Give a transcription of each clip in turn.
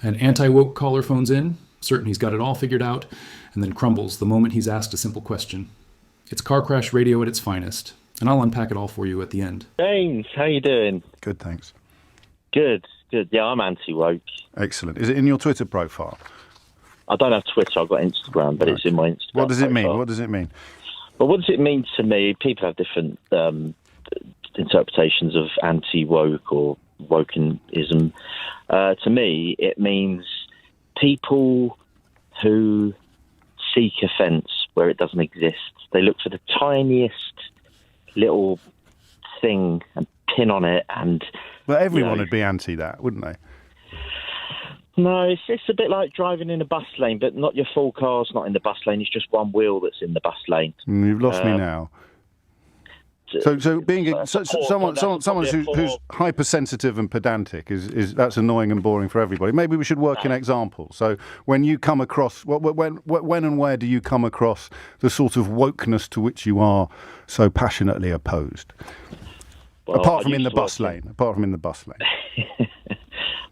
An anti-woke caller phones in, certain he's got it all figured out, and then crumbles the moment he's asked a simple question. It's car crash radio at its finest, and I'll unpack it all for you at the end. James, how you doing? Good, thanks. Good. Yeah, I'm anti-woke. Excellent. Is it in your Twitter profile? I don't have Twitter, I've got Instagram, but It's in my Instagram What does it mean? profile. What does it mean? Well, what does it mean to me? People have different interpretations of anti-woke or wokenism. To me, it means people who seek offence where it doesn't exist. They look for the tiniest little thing and pin on it. And Well, everyone would be anti that, wouldn't they? No, it's a bit like driving in a bus lane, but not your full car's not in the bus lane. It's just one wheel that's in the bus lane. You've lost me now. So being someone who's hypersensitive and pedantic is that's annoying and boring for everybody. Maybe we should work in examples. So when you come across when and where do you come across the sort of wokeness to which you are so passionately opposed? Well, apart from in the bus lane.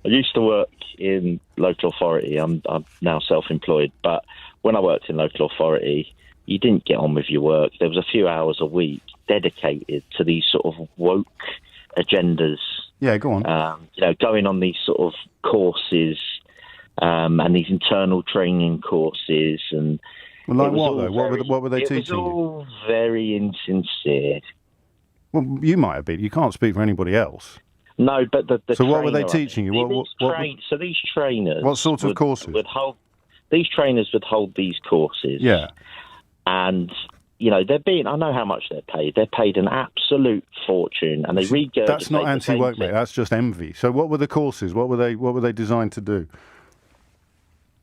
I used to work in local authority. I'm now self-employed, but when I worked in local authority, you didn't get on with your work. There was a few hours a week dedicated to these sort of woke agendas. Yeah, go on. Going on these sort of courses and these internal training courses. And well, like what though? What were they teaching you? It was all very insincere. Well, you might have been. You can't speak for anybody else. No, but the so what were they teaching you? So these trainers... What sort of courses? These trainers would hold these courses. Yeah. And, I know how much they're paid. They're paid an absolute fortune, and they regurgitate... That's not anti-woke, mate. That's just envy. So what were the courses? What were they designed to do?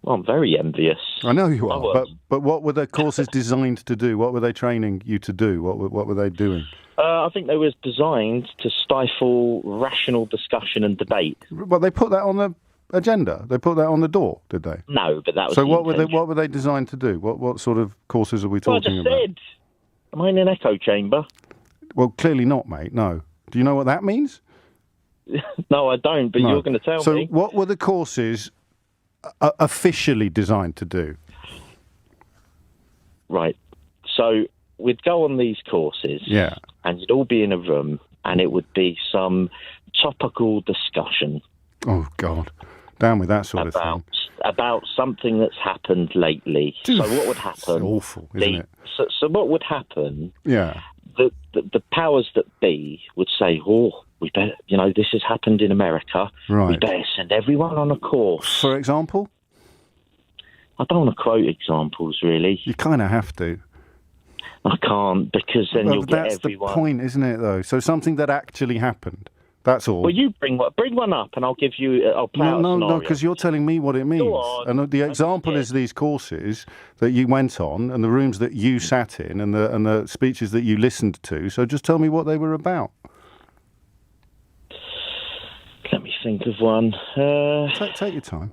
Well, I'm very envious. I know you are, but what were the courses designed to do? What were they training you to do? What were they doing? I think they were designed to stifle rational discussion and debate. Well, they put that on the agenda. They put that on the door, did they? No, but that was. So what were they designed to do? What sort of courses are we talking about? I just said, am I in an echo chamber? Well, clearly not, mate. No. Do you know what that means? No, I don't. But you're going to tell me. So what were the courses officially designed to do? Right. So we'd go on these courses. Yeah. And you'd all be in a room, and it would be some topical discussion. Oh, God. Down with that sort of thing. About something that's happened lately. So what would happen? It's awful, isn't it? So what would happen? Yeah. The powers that be would say, we better, this has happened in America. Right. We better send everyone on a course. For example? I don't want to quote examples, really. You kind of have to. I can't, because then you'll get everyone... That's the point, isn't it, though? So something that actually happened. That's all. Well, you bring one up, and I'll give you... I'll play out a scenario. No, because you're telling me what it means. Go on. And the example is these courses that you went on, and the rooms that you sat in, and the speeches that you listened to. So just tell me what they were about. Let me think of one. Take your time.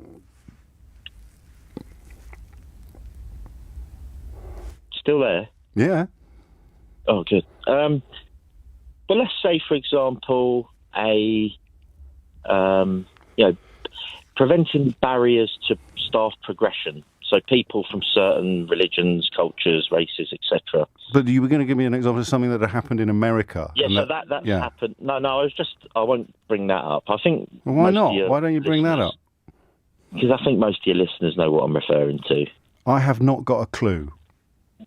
Still there? Yeah. Oh, good. But let's say, for example, preventing barriers to staff progression. So people from certain religions, cultures, races, etc. But you were going to give me an example of something that had happened in America. Yeah, so that's happened. No, I won't bring that up. I think... Well, why not? Why don't you bring that up? Because I think most of your listeners know what I'm referring to. I have not got a clue.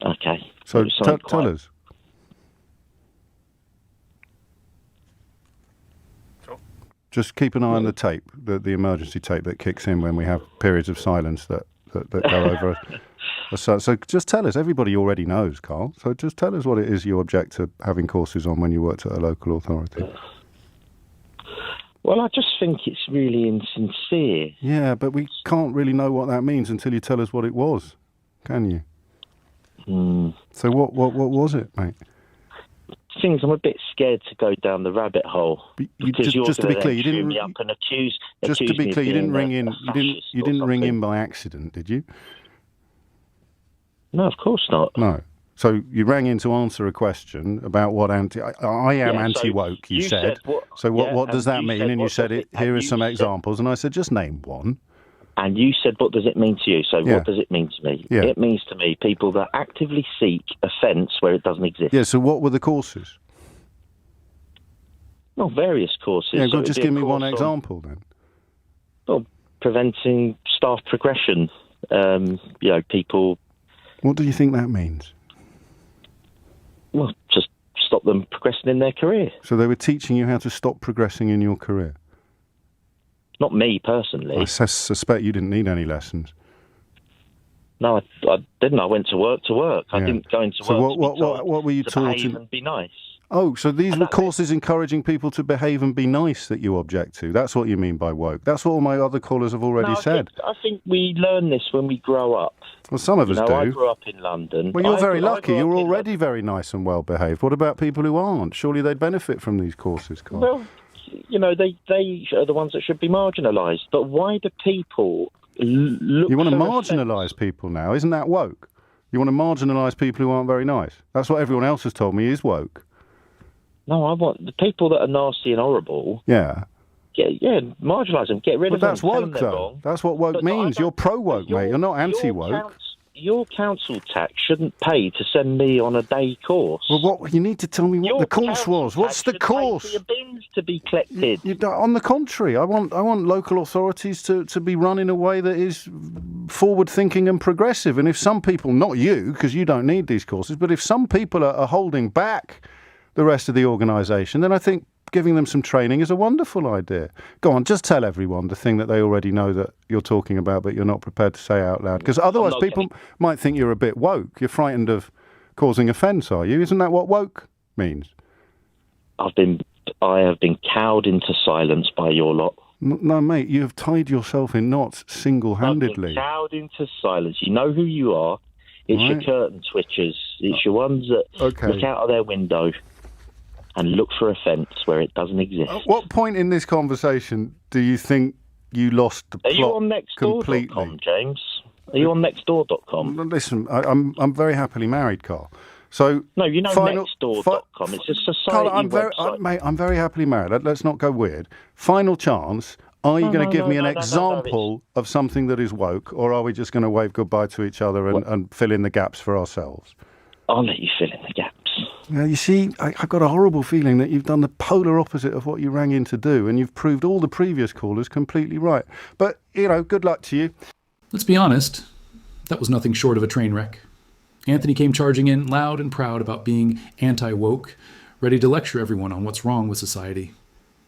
Okay. So tell us. Just keep an eye on the tape, the emergency tape that kicks in when we have periods of silence that go over us. So just tell us. Everybody already knows, Carl. So just tell us what it is you object to having courses on when you worked at a local authority. Well, I just think it's really insincere. Yeah, but we can't really know what that means until you tell us what it was, can you? So what was it, mate? Things I'm a bit scared to go down the rabbit hole. Just to be clear, you didn't. Me up and accuse Just to be clear, you didn't ring in. You didn't ring in by accident, did you? No, of course not. No. So you rang in to answer a question about what I am anti-woke. You said. What does that mean? And you said it. Here are some examples, and I said just name one. And you said, what does it mean to you? So what does it mean to me? Yeah. It means to me people that actively seek offence where it doesn't exist. Yeah, so what were the courses? Well, various courses. Yeah, So just give me one example then. Well, preventing staff progression. People... What do you think that means? Well, just stop them progressing in their career. So they were teaching you how to stop progressing in your career? Not me, personally. I suspect you didn't need any lessons. No, I didn't. I went to work. I didn't go into work So what were you to taught? behave and be nice. Oh, so these were courses encouraging people to behave and be nice that you object to. That's what you mean by woke. That's what all my other callers have already said. I think we learn this when we grow up. Well, some of us do. I grew up in London. Well, you're very lucky. You're already very nice and well behaved. What about people who aren't? Surely they'd benefit from these courses, Carl. Well, they are the ones that should be marginalised. But why do people look? You want to marginalise people now? Isn't that woke? You want to marginalise people who aren't very nice? That's what everyone else has told me is woke. No, I want the people that are nasty and horrible. Yeah. Marginalise them. Get rid of them. But that's woke, though. That's what woke means. You're pro-woke, mate. You're not anti-woke. Your council tax shouldn't pay to send me on a day course. Well, you need to tell me what the course was. What's the course? Pay for your bins to be collected. On the contrary, I want local authorities to be run in a way that is forward-thinking and progressive. And if some people, not you, because you don't need these courses, but if some people are holding back the rest of the organisation, then I think giving them some training is a wonderful idea. Go on, just tell everyone the thing that they already know that you're talking about, but you're not prepared to say out loud. Because otherwise people might think you're a bit woke. You're frightened of causing offence, are you? Isn't that what woke means? I have been cowed into silence by your lot. No, mate, you have tied yourself in knots single-handedly. I've been cowed into silence. You know who you are. It's your curtain twitchers. It's your ones that look out of their window and look for offence where it doesn't exist. At what point in this conversation do you think you lost the plot completely? Are you on nextdoor.com, James? Are you on nextdoor.com? Listen, I'm very happily married, Carl. So no, you know nextdoor.com. It's a society website. Mate, I'm very happily married. Let's not go weird. Final chance. Are you going to give me an example of something that is woke, or are we just going to wave goodbye to each other and fill in the gaps for ourselves? I'll let you fill in the gaps. Now, you see, I've got a horrible feeling that you've done the polar opposite of what you rang in to do, and you've proved all the previous callers completely right. But, good luck to you. Let's be honest, that was nothing short of a train wreck. Anthony came charging in, loud and proud about being anti-woke, ready to lecture everyone on what's wrong with society.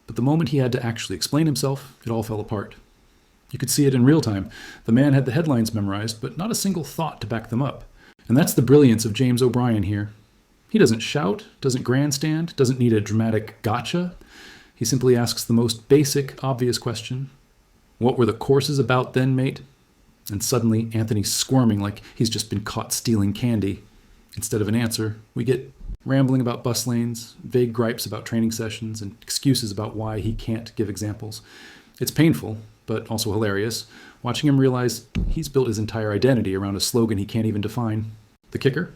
But the moment he had to actually explain himself, it all fell apart. You could see it in real time. The man had the headlines memorized, but not a single thought to back them up. And that's the brilliance of James O'Brien here. He doesn't shout, doesn't grandstand, doesn't need a dramatic gotcha. He simply asks the most basic, obvious question. What were the courses about then, mate? And suddenly, Anthony's squirming like he's just been caught stealing candy. Instead of an answer, we get rambling about bus lanes, vague gripes about training sessions, and excuses about why he can't give examples. It's painful, but also hilarious, watching him realize he's built his entire identity around a slogan he can't even define. The kicker?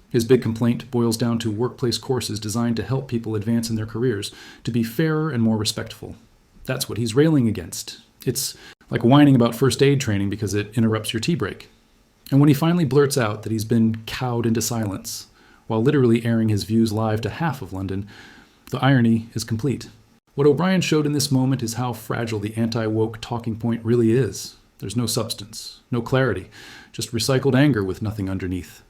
His big complaint boils down to workplace courses designed to help people advance in their careers, to be fairer and more respectful. That's what he's railing against. It's like whining about first aid training because it interrupts your tea break. And when he finally blurts out that he's been cowed into silence, while literally airing his views live to half of London, the irony is complete. What O'Brien showed in this moment is how fragile the anti-woke talking point really is. There's no substance, no clarity, just recycled anger with nothing underneath.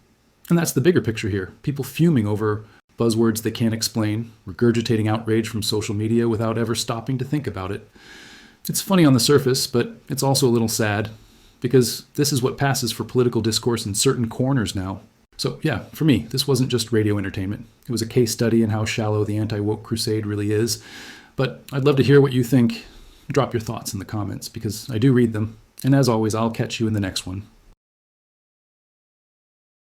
And that's the bigger picture here. People fuming over buzzwords they can't explain, regurgitating outrage from social media without ever stopping to think about it. It's funny on the surface, but it's also a little sad, because this is what passes for political discourse in certain corners now. So yeah, for me, this wasn't just radio entertainment. It was a case study in how shallow the anti-woke crusade really is. But I'd love to hear what you think. Drop your thoughts in the comments, because I do read them. And as always, I'll catch you in the next one.